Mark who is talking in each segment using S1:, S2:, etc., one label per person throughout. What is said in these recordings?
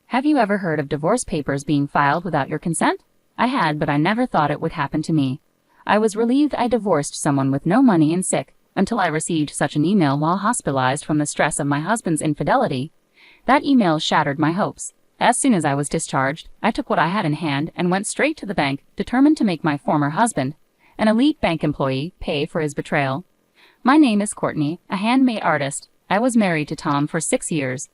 S1: Have you ever heard of divorce papers being filed without your consent? I had, but I never thought it would happen to me. I was relieved I divorced someone with no money and sick, until I received such an email while hospitalized from the stress of my husband's infidelity. That email shattered my hopes. As soon as I was discharged, I took what I had in hand and went straight to the bank, determined to make my former husband, an elite bank employee, pay for his betrayal. My name is Courtney, a handmade artist. I was married to Tom for 6 years.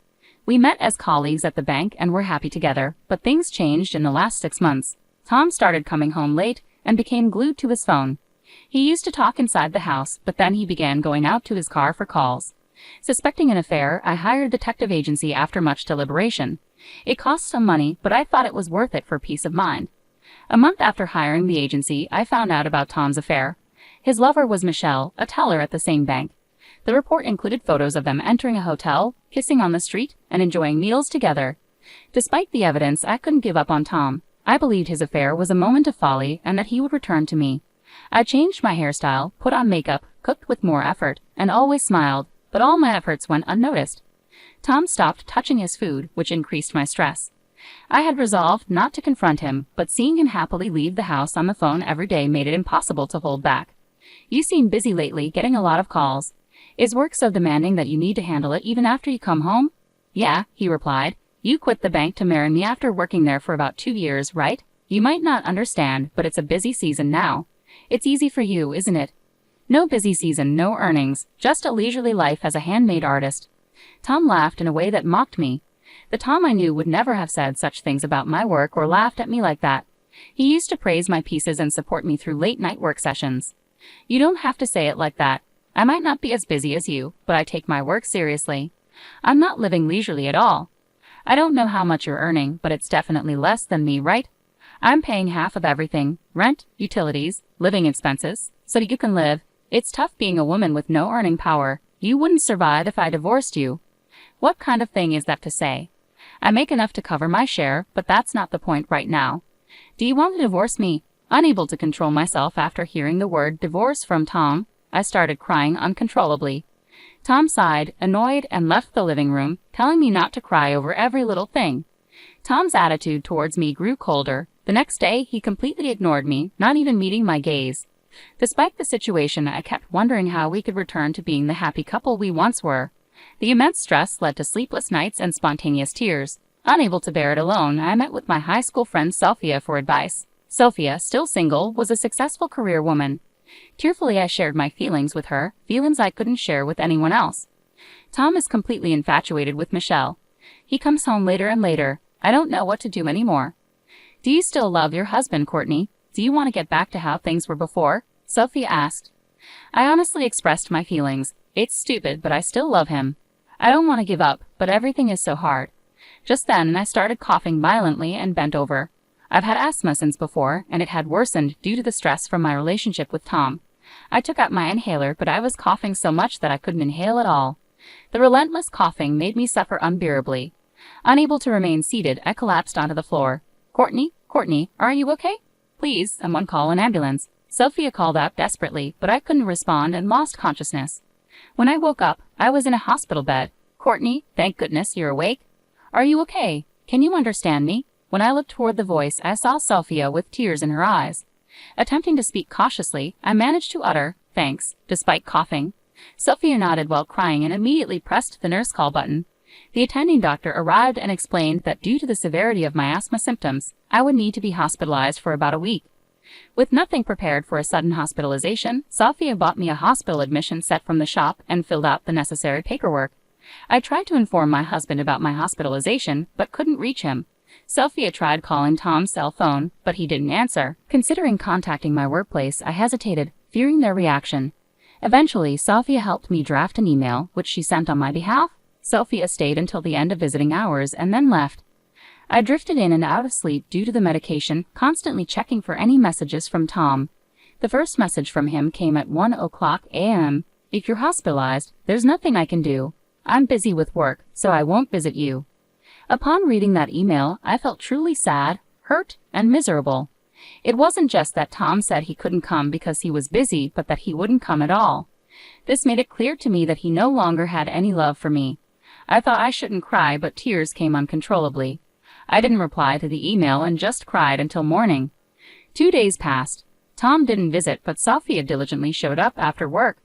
S1: We met as colleagues at the bank and were happy together, but things changed in the last 6 months. Tom started coming home late and became glued to his phone. He used to talk inside the house, but then he began going out to his car for calls. Suspecting an affair, I hired a detective agency after much deliberation. It cost some money, but I thought it was worth it for peace of mind. A month after hiring the agency, I found out about Tom's affair. His lover was Michelle, a teller at the same bank. The report included photos of them entering a hotel, kissing on the street, and enjoying meals together. Despite the evidence, I couldn't give up on Tom. I believed his affair was a moment of folly and that he would return to me. I changed my hairstyle, put on makeup, cooked with more effort, and always smiled, but all my efforts went unnoticed. Tom stopped touching his food, which increased my stress. I had resolved not to confront him, but seeing him happily leave the house on the phone every day made it impossible to hold back. You seem busy lately, getting a lot of calls. Is work so demanding that you need to handle it even after you come home? Yeah, he replied. You quit the bank to marry me after working there for about 2 years, right? You might not understand, but it's a busy season now. It's easy for you, isn't it? No busy season, no earnings, just a leisurely life as a handmade artist. Tom laughed in a way that mocked me. The Tom I knew would never have said such things about my work or laughed at me like that. He used to praise my pieces and support me through late-night work sessions. You don't have to say it like that. I might not be as busy as you, but I take my work seriously. I'm not living leisurely at all. I don't know how much you're earning, but it's definitely less than me, right? I'm paying half of everything, rent, utilities, living expenses, so you can live. It's tough being a woman with no earning power. You wouldn't survive if I divorced you. What kind of thing is that to say? I make enough to cover my share, but that's not the point right now. Do you want to divorce me? Unable to control myself after hearing the word divorce from Tom, I started crying uncontrollably. Tom sighed, annoyed, and left the living room, telling me not to cry over every little thing. Tom's attitude towards me grew colder. The next day, he completely ignored me, not even meeting my gaze. Despite the situation, I kept wondering how we could return to being the happy couple we once were. The immense stress led to sleepless nights and spontaneous tears. Unable to bear it alone, I met with my high school friend Sophia for advice. Sophia, still single, was a successful career woman. Tearfully, I shared my feelings with her, feelings I couldn't share with anyone else. Tom is completely infatuated with Michelle. He comes home later and later. I don't know what to do anymore. Do you still love your husband, Courtney? Do you want to get back to how things were before? Sophia asked. I honestly expressed my feelings. It's stupid, but I still love him. I don't want to give up, but everything is so hard. Just then, I started coughing violently and bent over. I've had asthma since before, and it had worsened due to the stress from my relationship with Tom. I took out my inhaler, but I was coughing so much that I couldn't inhale at all. The relentless coughing made me suffer unbearably. Unable to remain seated, I collapsed onto the floor. Courtney, are you okay? Please, someone call an ambulance. Sophia called out desperately, but I couldn't respond and lost consciousness. When I woke up, I was in a hospital bed. Courtney, thank goodness you're awake. Are you okay? Can you understand me? When I looked toward the voice, I saw Sophia with tears in her eyes. Attempting to speak cautiously, I managed to utter, thanks, despite coughing. Sophia nodded while crying and immediately pressed the nurse call button. The attending doctor arrived and explained that due to the severity of my asthma symptoms, I would need to be hospitalized for about a week. With nothing prepared for a sudden hospitalization, Sophia bought me a hospital admission set from the shop and filled out the necessary paperwork. I tried to inform my husband about my hospitalization, but couldn't reach him. Sophia tried calling Tom's cell phone, but he didn't answer. Considering contacting my workplace, I hesitated, fearing their reaction. Eventually, Sophia helped me draft an email, which she sent on my behalf. Sophia stayed until the end of visiting hours and then left. I drifted in and out of sleep due to the medication, constantly checking for any messages from Tom. The first message from him came at 1:00 a.m. If you're hospitalized, there's nothing I can do. I'm busy with work, so I won't visit you. Upon reading that email, I felt truly sad, hurt, and miserable. It wasn't just that Tom said he couldn't come because he was busy, but that he wouldn't come at all. This made it clear to me that he no longer had any love for me. I thought I shouldn't cry, but tears came uncontrollably. I didn't reply to the email and just cried until morning. 2 days passed. Tom didn't visit, but Sophia diligently showed up after work.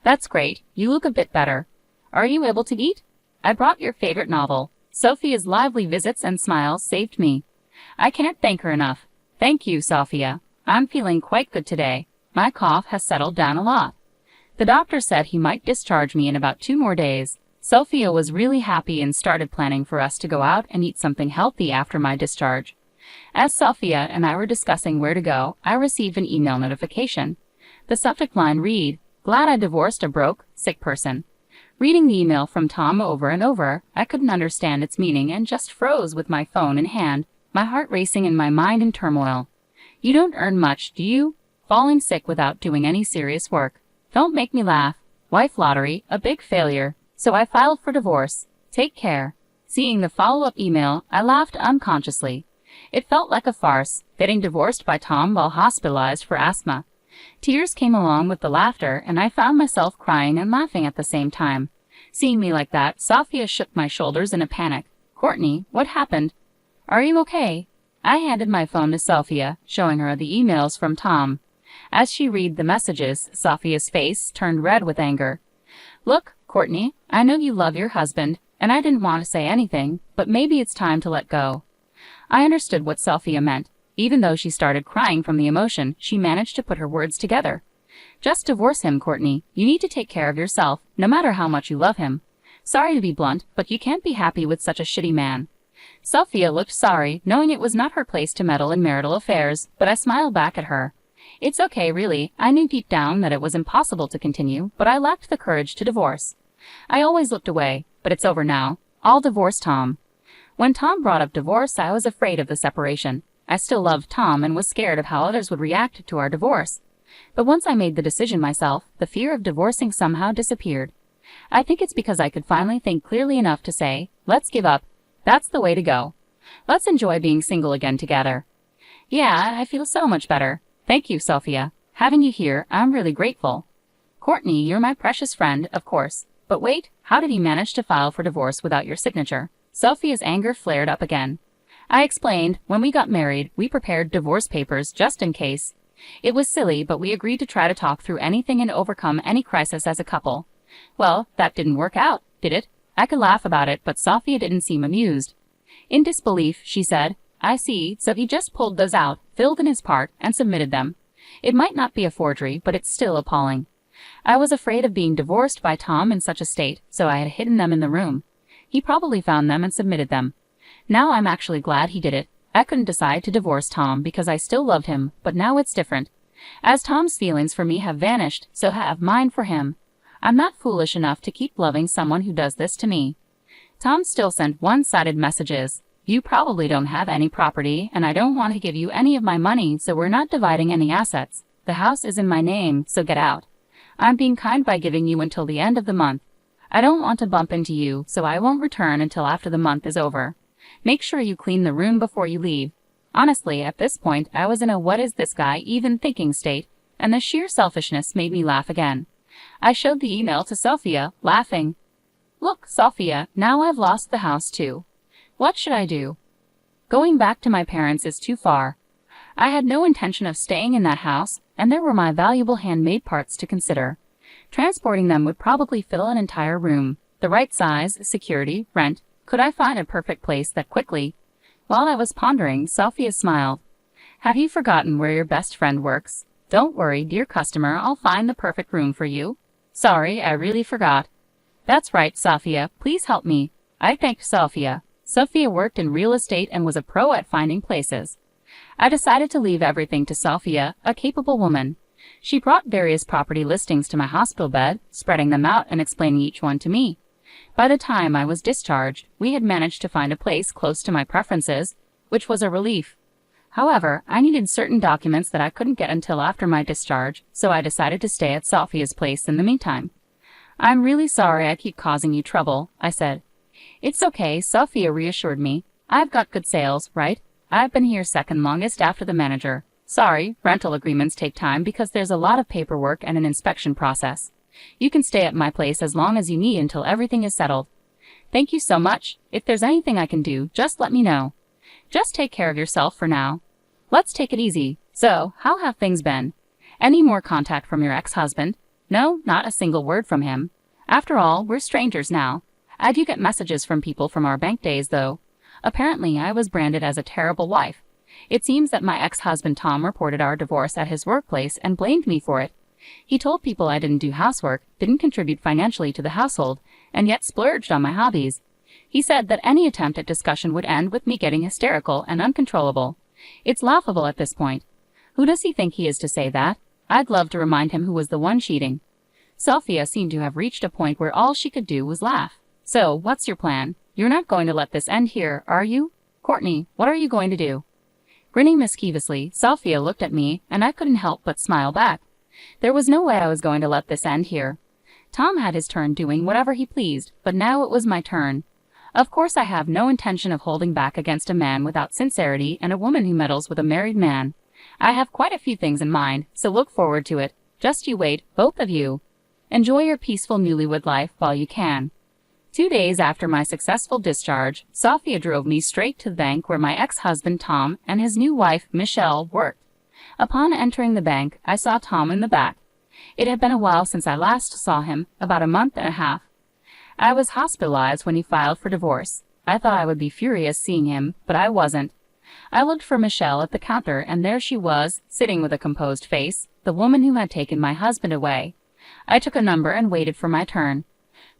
S1: That's great. You look a bit better. Are you able to eat? I brought your favorite novel. Sophia's lively visits and smiles saved me. I can't thank her enough. Thank you, Sophia. I'm feeling quite good today. My cough has settled down a lot. The doctor said he might discharge me in about 2 more days. Sophia was really happy and started planning for us to go out and eat something healthy after my discharge. As Sophia and I were discussing where to go, I received an email notification. The subject line read, "Glad I divorced a broke, sick person." Reading the email from Tom over and over, I couldn't understand its meaning and just froze with my phone in hand, my heart racing and my mind in turmoil. You don't earn much, do you? Falling sick without doing any serious work. Don't make me laugh. Wife lottery, a big failure. So I filed for divorce. Take care. Seeing the follow-up email, I laughed unconsciously. It felt like a farce, getting divorced by Tom while hospitalized for asthma. Tears came along with the laughter, and I found myself crying and laughing at the same time. Seeing me like that, Sophia shook my shoulders in a panic. "Courtney, what happened? Are you okay?" I handed my phone to Sophia, showing her the emails from Tom. As she read the messages, Sophia's face turned red with anger. "Look, Courtney, I know you love your husband, and I didn't want to say anything, but maybe it's time to let go." I understood what Sophia meant. Even though she started crying from the emotion, she managed to put her words together. "Just divorce him, Courtney. You need to take care of yourself, no matter how much you love him. Sorry to be blunt, but you can't be happy with such a shitty man." Sophia looked sorry, knowing it was not her place to meddle in marital affairs, but I smiled back at her. "It's okay, really. I knew deep down that it was impossible to continue, but I lacked the courage to divorce. I always looked away, but it's over now. I'll divorce Tom." When Tom brought up divorce, I was afraid of the separation. I still loved Tom and was scared of how others would react to our divorce. But once I made the decision myself, the fear of divorcing somehow disappeared. I think it's because I could finally think clearly enough to say, "Let's give up. That's the way to go. Let's enjoy being single again together." Yeah, I feel so much better. Thank you, Sophia. Having you here, I'm really grateful. "Courtney, you're my precious friend, of course. But wait, how did he manage to file for divorce without your signature?" Sophia's anger flared up again. I explained, "When we got married, we prepared divorce papers just in case. It was silly, but we agreed to try to talk through anything and overcome any crisis as a couple. Well, that didn't work out, did it?" I could laugh about it, but Sophia didn't seem amused. In disbelief, she said, "I see, so he just pulled those out, filled in his part, and submitted them. It might not be a forgery, but it's still appalling." I was afraid of being divorced by Tom in such a state, so I had hidden them in the room. He probably found them and submitted them. Now I'm actually glad he did it. I couldn't decide to divorce Tom because I still loved him, but now it's different. As Tom's feelings for me have vanished, so have mine for him. I'm not foolish enough to keep loving someone who does this to me. Tom still sent one-sided messages. "You probably don't have any property, and I don't want to give you any of my money, so we're not dividing any assets. The house is in my name, so get out. I'm being kind by giving you until the end of the month. I don't want to bump into you, so I won't return until after the month is over. Make sure you clean the room before you leave." Honestly, at this point, I was in a "what is this guy even thinking" state, and the sheer selfishness made me laugh again. I showed the email to Sophia, laughing. "Look, Sophia, now I've lost the house too. What should I do? Going back to my parents is too far. I had no intention of staying in that house, and there were my valuable handmade parts to consider. Transporting them would probably fill an entire room. The right size, security, rent. Could I find a perfect place that quickly?" While I was pondering, Sophia smiled. "Have you forgotten where your best friend works? Don't worry, dear customer, I'll find the perfect room for you." "Sorry, I really forgot." "That's right, Sophia. Please help me." I thanked Sophia. Sophia worked in real estate and was a pro at finding places. I decided to leave everything to Sophia, a capable woman. She brought various property listings to my hospital bed, spreading them out and explaining each one to me. By the time I was discharged, we had managed to find a place close to my preferences, which was a relief. However, I needed certain documents that I couldn't get until after my discharge, so I decided to stay at Sophia's place in the meantime. "I'm really sorry I keep causing you trouble," I said. "It's okay," Sophia reassured me. "I've got good sales, right? I've been here second longest after the manager. Sorry, rental agreements take time because there's a lot of paperwork and an inspection process. You can stay at my place as long as you need until everything is settled." "Thank you so much. If there's anything I can do, just let me know." Just take care of yourself for now. Let's take it easy. So, how have things been? Any more contact from your ex-husband? No, not a single word from him. After all, we're strangers now. I do get messages from people from our bank days, though. Apparently, I was branded as a terrible wife. It seems that my ex-husband Tom reported our divorce at his workplace and blamed me for it. He told people I didn't do housework, didn't contribute financially to the household, and yet splurged on my hobbies. He said that any attempt at discussion would end with me getting hysterical and uncontrollable. It's laughable at this point. Who does he think he is to say that? I'd love to remind him who was the one cheating. Sophia seemed to have reached a point where all she could do was laugh. So, what's your plan? You're not going to let this end here, are you? Courtney, what are you going to do? Grinning mischievously, Sophia looked at me, and I couldn't help but smile back. There was no way I was going to let this end here. Tom had his turn doing whatever he pleased, but now it was my turn. Of course I have no intention of holding back against a man without sincerity and a woman who meddles with a married man. I have quite a few things in mind, so look forward to it. Just you wait, both of you. Enjoy your peaceful newlywed life while you can. 2 days after my successful discharge, Sophia drove me straight to the bank where my ex-husband Tom and his new wife Michelle worked. Upon entering the bank, I saw Tom in the back. It had been a while since I last saw him, about a month and a half. I was hospitalized when he filed for divorce. I thought I would be furious seeing him, but I wasn't. I looked for Michelle at the counter, and there she was, sitting with a composed face, the woman who had taken my husband away. I took a number and waited for my turn.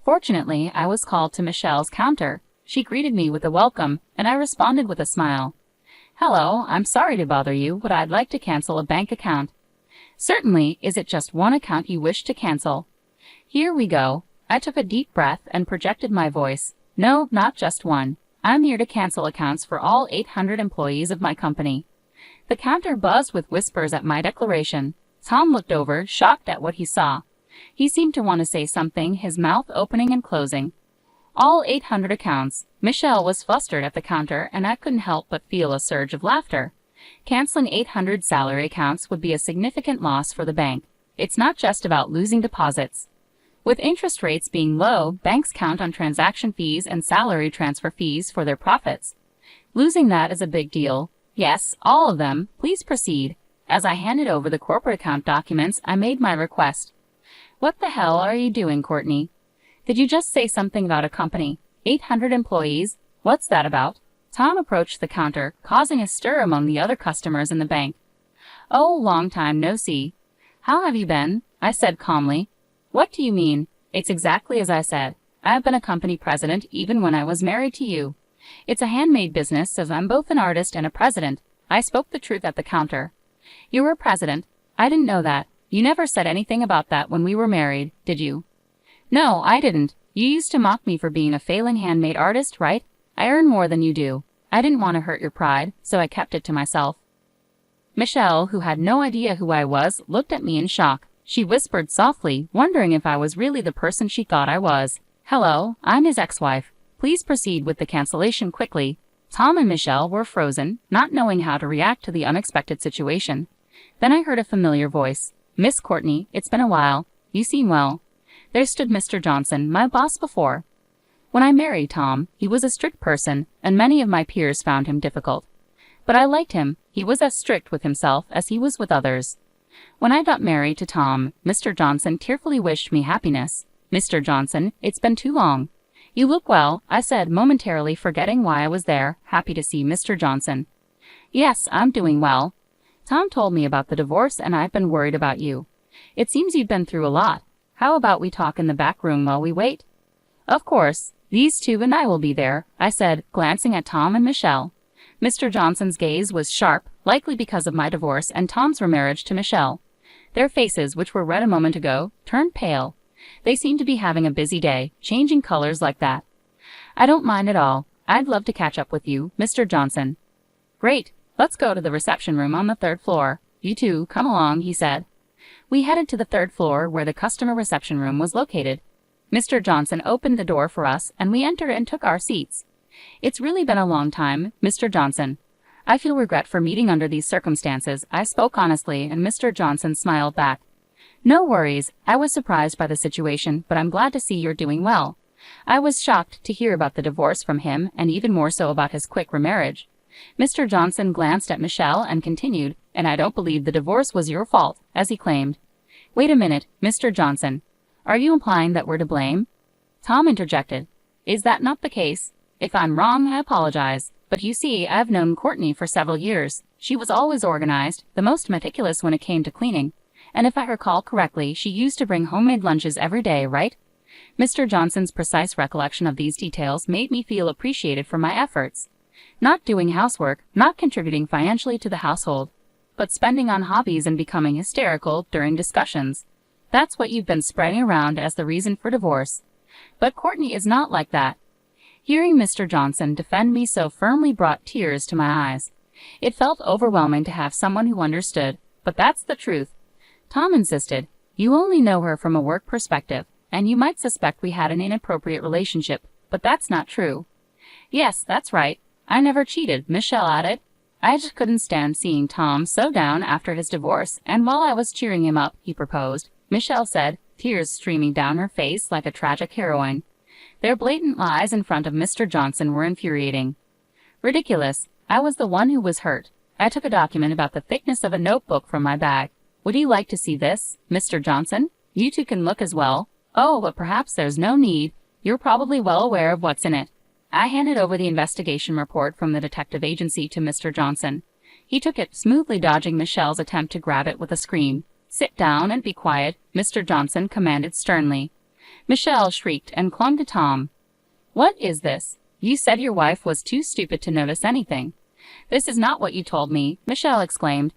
S1: Fortunately, I was called to Michelle's counter. She greeted me with a welcome, and I responded with a smile. Hello, I'm sorry to bother you, but I'd like to cancel a bank account. Certainly, is it just one account you wish to cancel? Here we go. I took a deep breath and projected my voice. No, not just one. I'm here to cancel accounts for all 800 employees of my company. The counter buzzed with whispers at my declaration. Tom looked over, shocked at what he saw. He seemed to want to say something, his mouth opening and closing. All 800 accounts. Michelle was flustered at the counter, and I couldn't help but feel a surge of laughter. Canceling 800 salary accounts would be a significant loss for the bank. It's not just about losing deposits. With interest rates being low, banks count on transaction fees and salary transfer fees for their profits. Losing that is a big deal. Yes, all of them. Please proceed. As I handed over the corporate account documents, I made my request. What the hell are you doing, Courtney? Did you just say something about a company? 800 employees? What's that about? Tom approached the counter, causing a stir among the other customers in the bank. Oh, long time no see. How have you been? I said calmly. What do you mean? It's exactly as I said. I've been a company president even when I was married to you. It's a handmade business, as I'm both an artist and a president. I spoke the truth at the counter. You were president. I didn't know that. You never said anything about that when we were married, did you? No, I didn't. You used to mock me for being a failing handmade artist, right? I earn more than you do. I didn't want to hurt your pride, so I kept it to myself. Michelle, who had no idea who I was, looked at me in shock. She whispered softly, wondering if I was really the person she thought I was. Hello, I'm his ex-wife. Please proceed with the cancellation quickly. Tom and Michelle were frozen, not knowing how to react to the unexpected situation. Then I heard a familiar voice. Miss Courtney, it's been a while. You seem well. There stood Mr. Johnson, my boss before. When I married Tom, he was a strict person, and many of my peers found him difficult. But I liked him. He was as strict with himself as he was with others. When I got married to Tom, Mr. Johnson tearfully wished me happiness. Mr. Johnson, it's been too long. You look well, I said, momentarily forgetting why I was there, happy to see Mr. Johnson. Yes, I'm doing well. Tom told me about the divorce, and I've been worried about you. It seems you've been through a lot. How about we talk in the back room while we wait? Of course. These two and I will be there, I said, glancing at Tom and Michelle. Mr. Johnson's gaze was sharp, likely because of my divorce and Tom's remarriage to Michelle. Their faces, which were red a moment ago, turned pale. They seemed to be having a busy day, changing colors like that. I don't mind at all. I'd love to catch up with you, Mr. Johnson. Great. Let's go to the reception room on the 3rd floor. You two, come along, he said. We headed to the 3rd floor where the customer reception room was located. Mr. Johnson opened the door for us, and we entered and took our seats. It's really been a long time, Mr. Johnson. I feel regret for meeting under these circumstances. I spoke honestly, and Mr. Johnson smiled back. No worries. I was surprised by the situation, but I'm glad to see you're doing well. I was shocked to hear about the divorce from him, and even more so about his quick remarriage. Mr. Johnson glanced at Michelle and continued, "And I don't believe the divorce was your fault, as he claimed." "Wait a minute, Mr. Johnson. Are you implying that we're to blame?" Tom interjected. "Is that not the case? If I'm wrong, I apologize. But you see, I've known Courtney for several years. She was always organized, the most meticulous when it came to cleaning. And if I recall correctly, she used to bring homemade lunches every day, right?" Mr. Johnson's precise recollection of these details made me feel appreciated for my efforts. Not doing housework, not contributing financially to the household, but spending on hobbies and becoming hysterical during discussions. That's what you've been spreading around as the reason for divorce. But Courtney is not like that. Hearing Mr. Johnson defend me so firmly brought tears to my eyes. It felt overwhelming to have someone who understood, but that's the truth. Tom insisted, "You only know her from a work perspective, and you might suspect we had an inappropriate relationship, but that's not true." "Yes, that's right. I never cheated," Michelle added. I just couldn't stand seeing Tom so down after his divorce, and while I was cheering him up, he proposed. Michelle said, tears streaming down her face like a tragic heroine. Their blatant lies in front of Mr. Johnson were infuriating. Ridiculous. I was the one who was hurt. I took a document about the thickness of a notebook from my bag. "Would you like to see this, Mr. Johnson? You two can look as well." "Oh, but perhaps there's no need. You're probably well aware of what's in it." I handed over the investigation report from the detective agency to Mr. Johnson. He took it, smoothly dodging Michelle's attempt to grab it with a scream. "Sit down and be quiet," Mr. Johnson commanded sternly. Michelle shrieked and clung to Tom. "What is this? You said your wife was too stupid to notice anything." "This is not what you told me," Michelle exclaimed.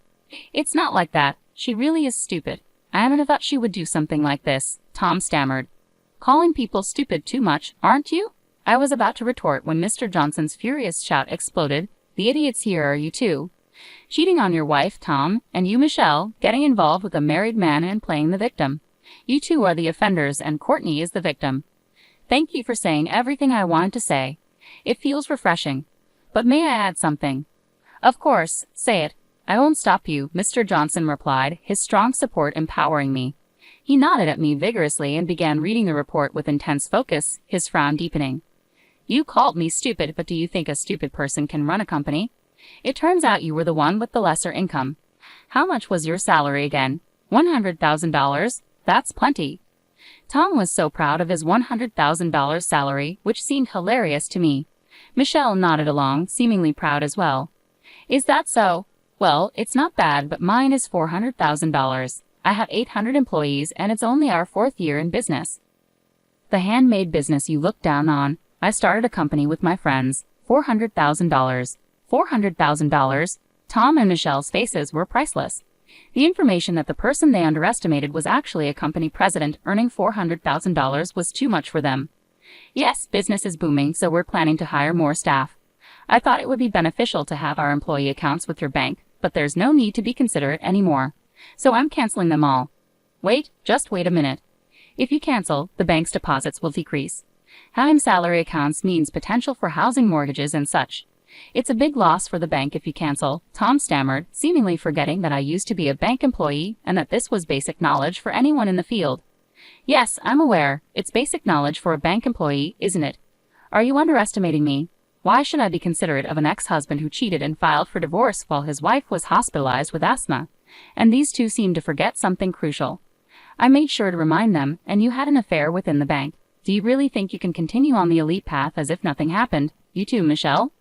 S1: "It's not like that. She really is stupid. I never thought she would do something like this," Tom stammered. "Calling people stupid too much, aren't you?" I was about to retort when Mr. Johnson's furious shout exploded. "The idiots here are you two. Cheating on your wife, Tom, and you, Michelle, getting involved with a married man and playing the victim. You two are the offenders and Courtney is the victim." "Thank you for saying everything I wanted to say. It feels refreshing. But may I add something?" "Of course, say it. I won't stop you," Mr. Johnson replied, his strong support empowering me. He nodded at me vigorously and began reading the report with intense focus, his frown deepening. "You called me stupid, but do you think a stupid person can run a company? It turns out you were the one with the lesser income. How much was your salary again?" $100,000. That's plenty." Tom was so proud of his $100,000 salary, which seemed hilarious to me. Michelle nodded along, seemingly proud as well. "Is that so? Well, it's not bad, but mine is $400,000. I have 800 employees, and it's only our 4th year in business." "The handmade business you look down on. I started a company with my friends. $400,000. $400,000. Tom and Michelle's faces were priceless. The information that the person they underestimated was actually a company president earning $400,000 was too much for them. "Yes, business is booming, so we're planning to hire more staff. I thought it would be beneficial to have our employee accounts with your bank, but there's no need to be considerate anymore. So I'm canceling them all." "Wait, just wait a minute. If you cancel, the bank's deposits will decrease. Having salary accounts means potential for housing mortgages and such. It's a big loss for the bank if you cancel," Tom stammered, seemingly forgetting that I used to be a bank employee and that this was basic knowledge for anyone in the field. "Yes, I'm aware. It's basic knowledge for a bank employee, isn't it? Are you underestimating me? Why should I be considerate of an ex-husband who cheated and filed for divorce while his wife was hospitalized with asthma? And these two seem to forget something crucial. I made sure to remind them, and you had an affair within the bank. Do you really think you can continue on the elite path as if nothing happened? You too, Michelle?"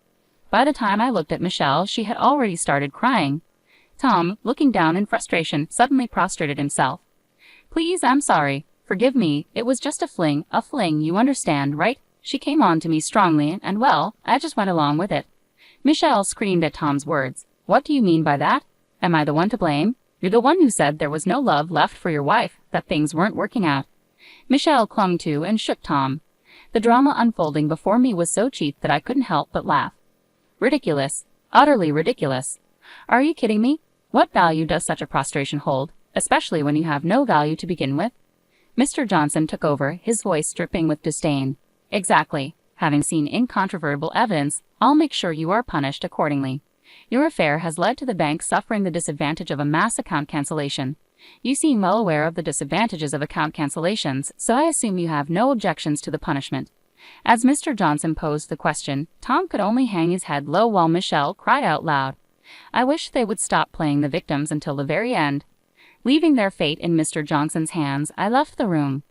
S1: By the time I looked at Michelle, she had already started crying. Tom, looking down in frustration, suddenly prostrated himself. "Please, I'm sorry. Forgive me. It was just a fling, you understand, right? She came on to me strongly, and well, I just went along with it." Michelle screamed at Tom's words. "What do you mean by that? Am I the one to blame? You're the one who said there was no love left for your wife, that things weren't working out." Michelle clung to and shook Tom. The drama unfolding before me was so cheap that I couldn't help but laugh. Ridiculous. Utterly ridiculous. Are you kidding me? What value does such a prostration hold, especially when you have no value to begin with? Mr. Johnson took over, his voice dripping with disdain. "Exactly. Having seen incontrovertible evidence, I'll make sure you are punished accordingly. Your affair has led to the bank suffering the disadvantage of a mass account cancellation. You seem well aware of the disadvantages of account cancellations, so I assume you have no objections to the punishment. As Mr. Johnson posed the question, Tom could only hang his head low while Michelle cried out loud. I wish they would stop playing the victims until the very end. Leaving their fate in Mr. Johnson's hands, I left the room.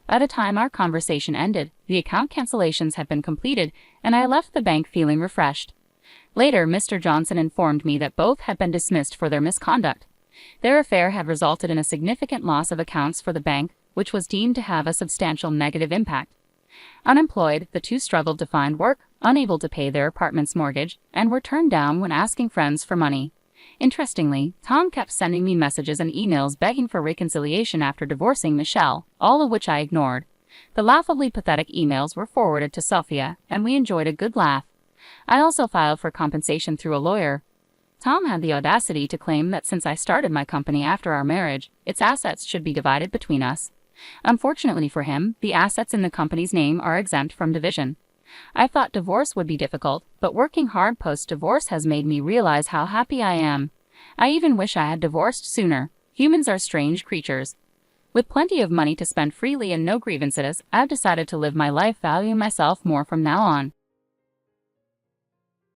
S1: By the time our conversation ended, the account cancellations had been completed, and I left the bank feeling refreshed. Later, Mr. Johnson informed me that both had been dismissed for their misconduct. Their affair had resulted in a significant loss of accounts for the bank, which was deemed to have a substantial negative impact. Unemployed, the two struggled to find work, unable to pay their apartment's mortgage, and were turned down when asking friends for money. Interestingly, Tom kept sending me messages and emails begging for reconciliation after divorcing Michelle, all of which I ignored. The laughably pathetic emails were forwarded to Sophia, and we enjoyed a good laugh. I also filed for compensation through a lawyer. Tom had the audacity to claim that since I started my company after our marriage, its assets should be divided between us. Unfortunately for him, the assets in the company's name are exempt from division. I thought divorce would be difficult, but working hard post-divorce has made me realize how happy I am. I even wish I had divorced sooner. Humans are strange creatures. With plenty of money to spend freely and no grievances, I've decided to live my life valuing myself more from now on.